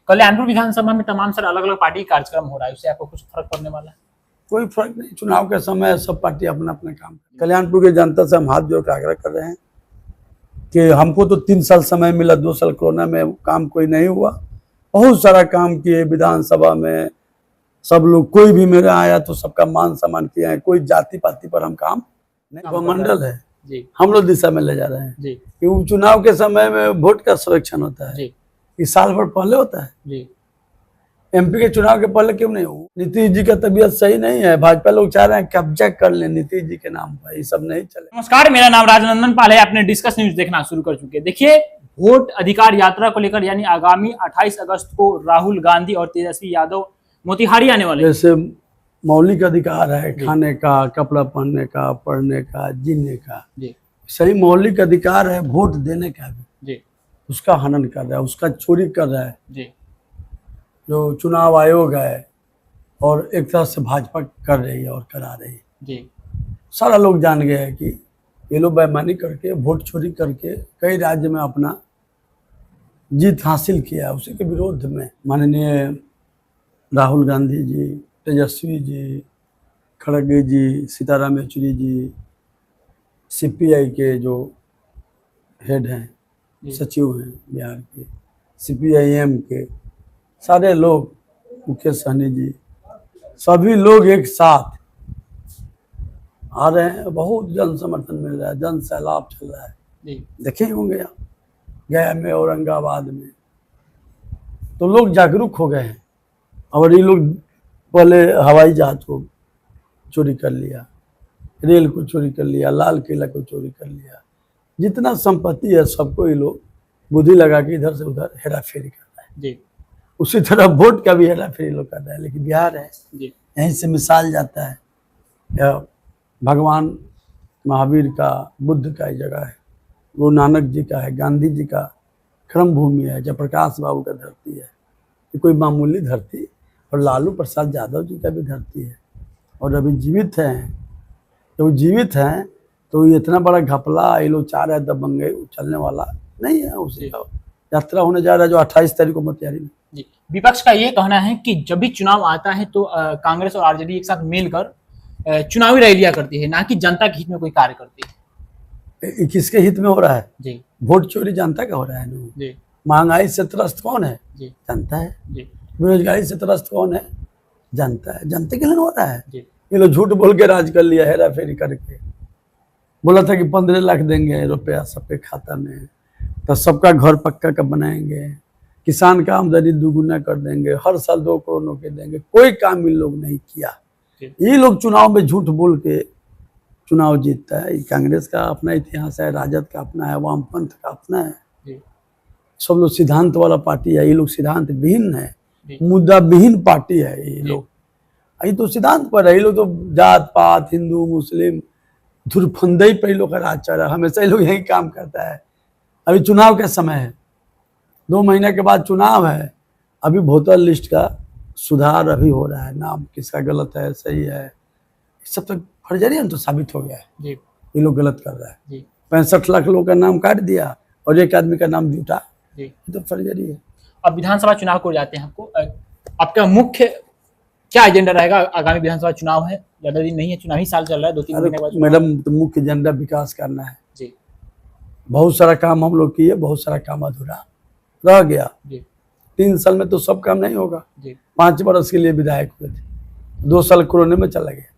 कल्याणपुर विधानसभा में तमाम सर अलग अलग पार्टी कार्यक्रम हो रहा है, उससे आपको कुछ फर्क पड़ने वाला है? कोई फर्क नहीं, चुनाव के समय सब पार्टी अपना अपना काम। कल्याणपुर की जनता से हम हाथ जोड़ कर आग्रह कर रहे हैं कि हमको तो 3 साल समय मिला, 2 साल कोरोना में काम कोई नहीं हुआ, बहुत सारा काम किए विधानसभा में। सब लोग, कोई भी मेरे आया तो सबका मान सम्मान किया है, कोई जाति पाति पर हम काम नहीं। वो मंडल है जी, हम लोग दिशा में ले जा रहे हैं जी, कि चुनाव के समय में वोट का संरक्षण होता है जी, इस साल भर पहले होता है। जी, एमपी के चुनाव के पहले क्यों नहीं हो? नीतीश जी का तबीयत सही नहीं है, भाजपा लोग चाह रहे हैं कब्जा कर ले नीतीश जी के नाम पर, ये सब नहीं चले। नमस्कार, मेरा नाम राजनंदन पाल है। आपने डिस्कस न्यूज देखना शुरू कर चुके हैं। देखिए, वोट अधिकार यात्रा को लेकर यानी आगामी 28 अगस्त को राहुल गांधी और तेजस्वी यादव मोतिहारी आने वाले हैं। जैसे मौलिक अधिकार है खाने का, कपड़ा पहनने का, पढ़ने का, जीने का, जी, सही मौलिक अधिकार है वोट देने का भी, जी, उसका हनन कर रहा है, उसका चोरी कर रहा है जी, जो चुनाव आयोग है, और एक तरह से भाजपा कर रही है और करा रही है। जी, सारा लोग जान गए हैं कि ये लोग बेईमानी करके, वोट चोरी करके कई राज्य में अपना जीत हासिल किया। उसी के विरोध में माननीय राहुल गांधी जी, तेजस्वी जी, खड़गे जी, सीताराम येचुरी जी, सीपीआई के जो हेड हैं, सचिव हैं बिहार के, सीपीआईएम के सारे लोग, मुकेश सहनी जी, सभी लोग एक साथ आ रहे हैं। बहुत जन समर्थन मिल रहा है, जन सैलाब चल रहा है। जी, देखे होंगे आप गया में, औरंगाबाद में, तो लोग जागरूक हो गए हैं। और ये लोग पहले हवाई जहाज को चोरी कर लिया, रेल को चोरी कर लिया, लाल किला को चोरी कर लिया, जितना संपत्ति है सबको ये लोग बुद्धि लगा के इधर से उधर हेरा फेरी कर रहा है। जी, उसी तरह वोट का भी हेरा फेरी लोग कर रहा है। लेकिन बिहार है, जी, यहीं से मिसाल जाता है। यह भगवान महावीर का, बुद्ध का ही जगह है, गुरु नानक जी का है, गांधी जी का कर्म भूमि है, जयप्रकाश बाबू का धरती है। ये कोई मामूली धरती, और लालू प्रसाद यादव जी का भी धरती है। और अभी जीवित हैं, तो जीवित हैं तो ये इतना बड़ा घपला ये लोग चाह रहे हैं, दबंगे चलने वाला नहीं है। उसी का यात्रा होने जा रहा है जो 28 तारीख को मोतिहारी में। जी। विपक्ष का ये कहना है कि जब भी चुनाव आता है तो कांग्रेस और आरजेडी एक साथ मिलकर चुनावी रैलियां करती है, ना कि जनता के हित में कोई कार्य करती है। किसके हित में हो रहा है? जी, वोट चोरी जनता का हो रहा है ना। जी, महंगाई से त्रस्त कौन है? जी, जनता है। जी, बेरोजगारी से त्रस्त कौन है? जनता है। जनता के लिए हो रहा है। जी, ये लोग झूठ बोल के राज कर लिया, हेरा फेरी करके। बोला था कि 15 लाख देंगे रुपया सबके खाता में, तो सबका घर पक्का का बनाएंगे, किसान का आमदनी दुगुना कर देंगे, हर साल 2 करोड़ नौकरी देंगे। कोई काम इन लोग नहीं किया। ये लोग चुनाव में झूठ बोल के चुनाव जीतता है। कांग्रेस का अपना इतिहास है, राजद का अपना है, वामपंथ का अपना है। जी, सब लोग सिद्धांत वाला पार्टी है, ये लोग सिद्धांत विहीन है, जी, मुद्दा विहीन पार्टी है ये लोग। ये तो सिद्धांत पर है, ये लोग तो जात पात, हिंदू मुस्लिम धुरफंदई पर लोग का राज चल रहा है। हमेशा ये लोग यही काम करता है। अभी चुनाव का समय है, 2 महीने के बाद चुनाव है। अभी वोटर लिस्ट का सुधार अभी हो रहा है, नाम किसका गलत है सही है, सब तो फर्जरी तो साबित हो गया है। जी, ये लोग गलत कर रहा है। जी, 65 लाख लोगों का नाम काट दिया और एक आदमी का नाम जुटा, जी। ये तो फर्जरी है। अब विधानसभा चुनाव को जाते हैं, आपको आपका मुख्य क्या एजेंडा रहेगा? आगामी विधानसभा चुनाव है, ज्यादा दिन नहीं है, चुनावी साल चल रहा है, 2-3 महीने बाद मैडम, तो मुख्य एजेंडा विकास करना है। जी, बहुत सारा काम हम लोग किए, बहुत सारा काम अधूरा रह गया। जी, 3 साल में तो सब काम नहीं होगा। जी, 5 वर्ष के लिए विधायक हुए थे, 2 साल कोरोना में चला गया।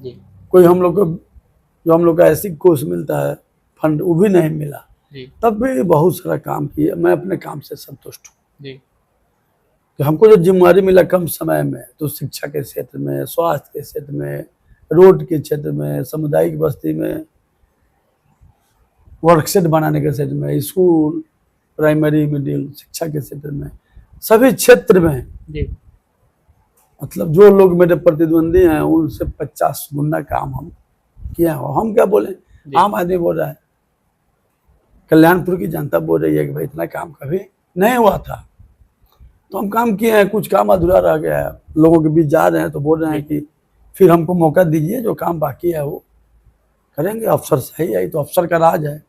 जी, कोई हम लोग को जो हम लोग का ऐसी कोष मिलता है फंड, वो भी नहीं मिला। जी, तब भी बहुत सारा काम किए। मैं अपने काम से संतुष्ट हूँ जी, कि हमको जो जिम्मेदारी मिला कम समय में, तो शिक्षा के क्षेत्र में, स्वास्थ्य के क्षेत्र में, रोड के क्षेत्र में, सामुदायिक बस्ती में, वर्कशेड बनाने के क्षेत्र में, स्कूल, प्राइमरी मिडिल शिक्षा के क्षेत्र में, सभी क्षेत्र में, जी, मतलब जो लोग मेरे प्रतिद्वंदी हैं उनसे 50 गुना काम हम किया हो। हम क्या बोले, आम आदमी बोल रहा है, कल्याणपुर की जनता बोल रही है कि भाई इतना काम कभी नहीं हुआ था, तो हम काम किए हैं। कुछ काम अधूरा रह गया है, लोगों के बीच जा रहे हैं तो बोल रहे हैं कि फिर हमको मौका दीजिए, जो काम बाकी है वो करेंगे। अफसर सही है तो अफसर का राज है,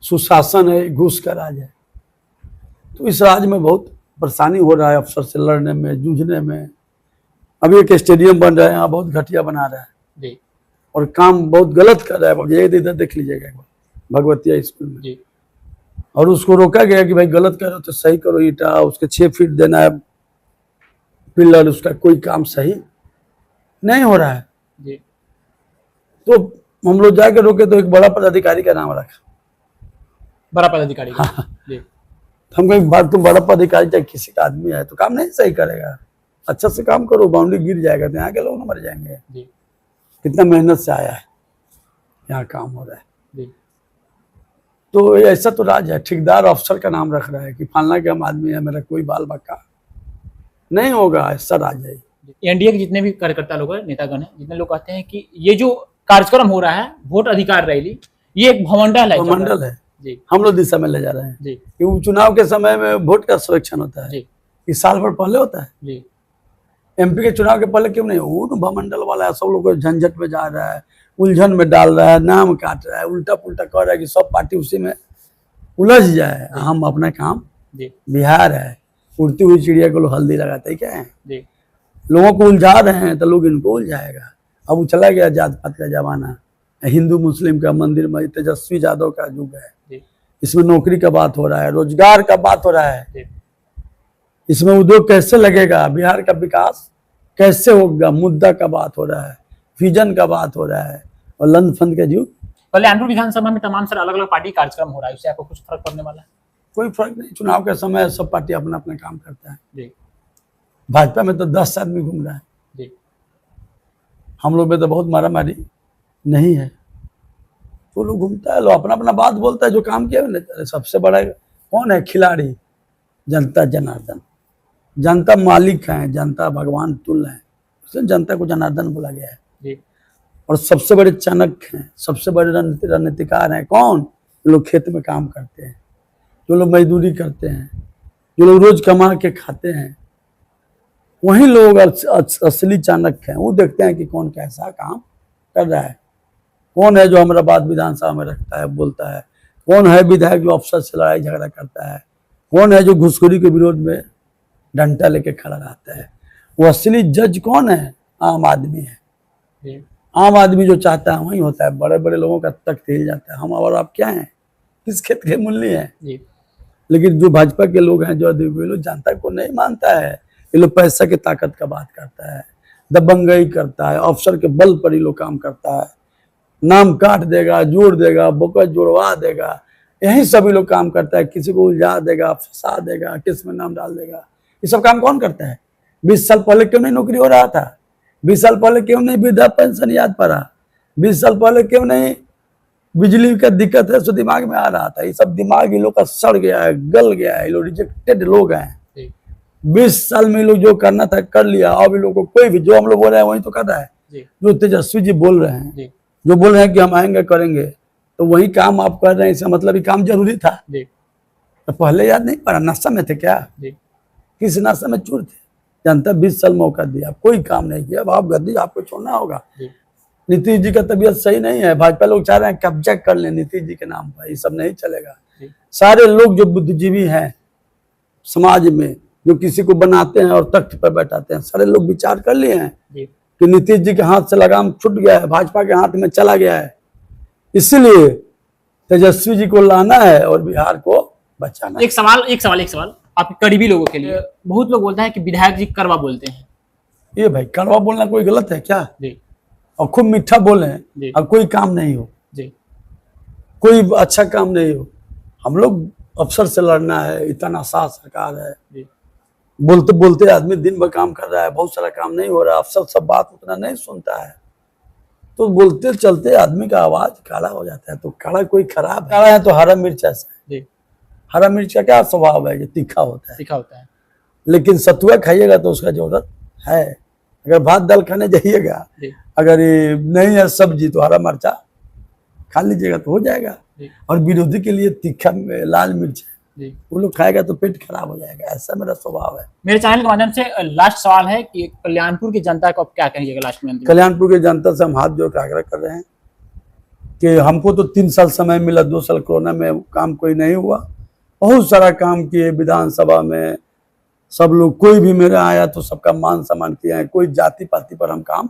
सुशासन है, घूस का राज है। तो इस राज में बहुत परेशानी हो रहा है अफसर से लड़ने में, जूझने में। अभी एक स्टेडियम बन रहा है यहाँ, बहुत घटिया बना रहा है जी और काम बहुत गलत कर रहा है। ये इधर देख लीजिएगा एक बार भगवतिया स्कूल में, जी और उसको रोका गया कि भाई गलत करो तो सही करो, ईटा उसके 6 फीट देना है पिलर, उसका कोई काम सही नहीं हो रहा है। जी तो हम लोग जाके रोके तो एक बड़ा पदाधिकारी का नाम रखा। बड़ा पदाधिकारी का। जी तो हम कहीं बात, तुम बड़ा पदाधिकारी चाहे किसी का आदमी है तो काम नहीं सही करेगा, अच्छा से काम करो, बाउंड्री गिर जाएगा तो यहाँ के लोग मर जाएंगे। जी कितना मेहनत से आया है, यहाँ काम हो रहा है। जी तो ऐसा तो राज है, ठेकेदार अफसर का नाम रख रहा है कि फलना के हम आदमी है, मेरा कोई बाल बक्का नहीं होगा, ऐसा राज है। एनडीए के जितने भी कार्यकर्ता लोग हैं, नेतागण हैं, जितने लोग कहते हैं कि ये जो कार्यक्रम हो रहा है वोट अधिकार रैली, ये एक भवंडल है। मंडल है जी हम लोग दिशा में ले जा रहे हैं जी कि चुनाव के समय में वोट का संरक्षण होता है, जी इस साल भर पहले होता है। जी एमपी के चुनाव के पहले क्यों नहीं? वो भवमंडल वाला है, सब लोग झंझट में जा रहा है, उलझन में डाल रहा है, नाम काट रहा है, उल्टा पुल्टा कर रहा है कि सब पार्टी उसी में उलझ जाए। हम अपना काम, जी बिहार है, उड़ती हुई चिड़िया को लोग हल्दी लगाते हैं क्या है, जी लोगों को उलझा रहे हैं तो लोग इनको उलझाएगा। अब वो चला गया जात पात का जमाना, हिंदू मुस्लिम का मंदिर में, तेजस्वी यादव का युग है। जी इसमें नौकरी का बात हो रहा है, रोजगार का बात हो रहा है, जी इसमें उद्योग कैसे लगेगा, बिहार का विकास कैसे होगा, मुद्दा का बात हो रहा है, विजन का बात हो रहा है। और लंद फंद का युग, कल्याणपुर विधानसभा में तमाम सर अलग अलग पार्टी कार्यक्रम हो रहा है, उससे आपको कुछ फर्क पड़ने वाला है? कोई फर्क नहीं, चुनाव के समय सब पार्टी अपना अपना काम करता है। जी भाजपा में तो 10 आदमी घूम रहा है, जी हम लोग में तो बहुत मारा मारी नहीं है, वो लोग घूमता है, लोग अपना अपना बात बोलता है, जो काम किया है। सबसे बड़ा कौन है खिलाड़ी? जनता जनार्दन। जनता मालिक है, जनता भगवान तुल्य है, इसलिए जनता को जनार्दन बोला गया है। जी और सबसे बड़े चाणक्य हैं, सबसे बड़े रणनीतिकार हैं कौन? जो लोग खेत में काम करते हैं, जो लोग मजदूरी करते हैं, जो लोग रोज कमा के खाते हैं, वही लोग असली चाणक्य हैं। वो देखते हैं कि कौन कैसा काम कर रहा है, कौन है जो हमारा बात विधानसभा में रखता है, बोलता है, कौन है विधायक जो अफसर से लड़ाई झगड़ा करता है, कौन है जो घुसखोरी के विरोध में डंडा लेके खड़ा रहता है। वो असली जज कौन है? आम आदमी है। जी आम आदमी जो चाहता है वही होता है। बड़े बड़े लोगों का तख्त हिल जाता है, हम और आप क्या हैं, किस खेत के मूल्य हैं। जी लेकिन जो भाजपा के लोग हैं, जो अधिक लोग जनता को नहीं मानता है, ये लोग पैसा की ताकत का बात करता है, दबंगई करता है, अफसर के बल पर ही लोग काम करता है, नाम काट देगा, जोड़ देगा, बोकस जोड़वा देगा, यही सभी लोग काम करता है, किसी को उलझा देगा, फंसा देगा, किस में नाम डाल देगा। ये सब काम कौन करता है? 20 साल पहले क्यों नहीं नौकरी हो रहा था? 20 साल पहले क्यों नहीं वृद्धा पेंशन याद पड़ा? 20 साल पहले क्यों नहीं बिजली का दिक्कत है, सो दिमाग में आ रहा था? ये सब दिमाग इन लोग का सड़ गया है, गल गया है, ये लोग रिजेक्टेड लोग हैं। 20 साल में लोग जो करना था कर लिया। अब इन लोग को कोई भी, जो हम लोग बोल रहे हैं वही तो कर रहा है। जो तेजस्वी जी बोल रहे हैं, जो बोल रहे हैं कि हम आएंगे करेंगे, तो वही काम आप कर रहे हैं, इसका मतलब ये काम जरूरी था। तो पहले याद नहीं पड़ा? नशा में थे क्या? किस नशा में चूर थे? जनता 20 साल मौका दिया, कोई काम नहीं किया। अब आप गद्दी, आपको छोड़ना होगा। नीतीश जी का तबीयत सही नहीं है, भाजपा लोग चाह रहे हैं कब्जा कर लें नीतीश जी के नाम पर। ये सब नहीं चलेगा। सारे लोग जो बुद्धिजीवी हैं समाज में, जो किसी को बनाते हैं और तख्त पर बैठाते हैं, सारे लोग विचार कर लिए हैं कि नीतीश जी के हाथ से लगाम छूट गया है, भाजपा के हाथ में चला गया है। इसलिए तेजस्वी जी को लाना है और बिहार को बचाना है। एक सवाल आपके करीबी लोगों के लिए। बहुत लोग बोलते हैं कि विधायक जी कड़वा बोलते हैं। ये भाई, कड़वा बोलना कोई गलत है क्या? जी और खूब मीठा बोले और कोई काम नहीं हो, जी कोई अच्छा काम नहीं हो। हम लोग अफसर से लड़ना है, इतना आसान सरकार है, बोलते बोलते आदमी दिन भर काम कर रहा है, बहुत सारा काम नहीं हो रहा, अफसर सब बात उतना नहीं सुनता है, तो बोलते चलते आदमी का आवाज काला हो जाता है। तो काला कोई खराब है? काला है तो हरा मिर्च ऐसा है। हरा मिर्च का क्या स्वभाव है? ये तीखा होता है। लेकिन सतुआ खाइएगा तो उसका जरूरत है। अगर भात दाल खाने जाइएगा, अगर ये नहीं है सब्जी, तो हरा मिर्चा खा लीजिएगा तो हो जाएगा। और विरोधी के लिए तीखा लाल मिर्च है, वो लोग खाएगा तो पेट खराब हो जाएगा। ऐसा मेरा स्वभाव है। मेरे चैनल के माध्यम से लास्ट सवाल है कि कल्याणपुर की जनता को आप क्या कहिएगा लास्ट में? कल्याणपुर की जनता से हम हाथ जोड़ कर आग्रह कर रहे हैं कि हमको तो 3 साल समय मिला, 2 साल कोरोना में काम कोई नहीं हुआ, बहुत सारा काम किए विधानसभा में, सब लोग, कोई भी मेरे आया तो सबका मान सम्मान किया है। कोई जाति पाति पर हम काम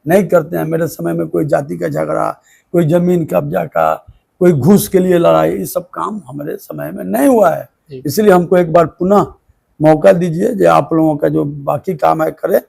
नहीं करते हैं। मेरे समय में कोई जाति का झगड़ा, कोई जमीन कब्जा का, कोई घूस के लिए लड़ाई, ये सब काम हमारे समय में नहीं हुआ है। इसलिए हमको एक बार पुनः मौका दीजिए जो आप लोगों का जो बाकी काम है करे।